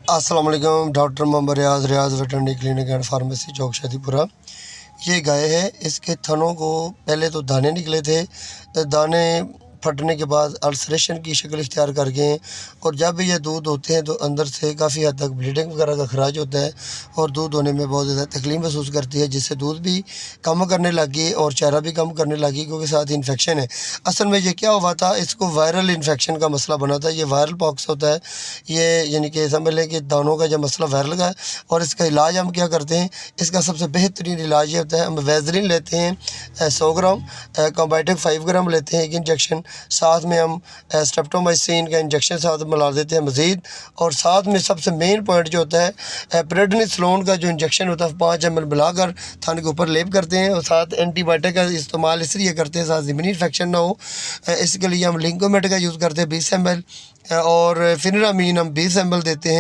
अस्सलाम वालेकुम। Doctor Mohammad Riyaz veterinary clinic and pharmacy Chowk Shadipura. ये गाय है, इसके थनों को पहले तो दाने निकले थे, दाने फटने के बाद अल्सरेशन की शक्ल इख्तियार कर गए हैं और जब भी ये दूध होते हैं तो अंदर से काफ़ी हद तक ब्लीडिंग वगैरह का खराज होता है और दूध होने में बहुत ज़्यादा तकलीफ महसूस करती है, जिससे दूध भी कम करने लगी और चारा भी कम करने लगी क्योंकि साथ इन्फेक्शन है। असल में ये क्या हुआ था, इसको वायरल इन्फेक्शन का मसला बना था। ये वायरल पॉक्स होता है, ये यानी कि समझ लें कि दानों का जो मसला वायरल का है। और इसका इलाज हम क्या करते हैं, इसका सबसे बेहतरीन इलाज ये होता है, हम वैज़लिन लेते हैं 100 ग्राम, कॉम्बाइटिक 5 ग्राम लेते हैं एक इंजेक्शन, साथ में हम स्ट्रेप्टोमाइसिन का इंजेक्शन साथ मिला देते हैं मज़ीद। और साथ में सबसे मेन पॉइंट जो होता है प्रेडनिसोलोन का जो इंजेक्शन होता है 5 ml मिलाकर थाने के ऊपर लेप करते हैं और साथ एंटीबायोटिक का इस्तेमाल इसलिए करते हैं साथ ज़मीनी इन्फेक्शन ना हो, इसके लिए हम लिंकोमेट का यूज़ करते हैं 20 ml और फिनरामीन हम 20 ml देते हैं।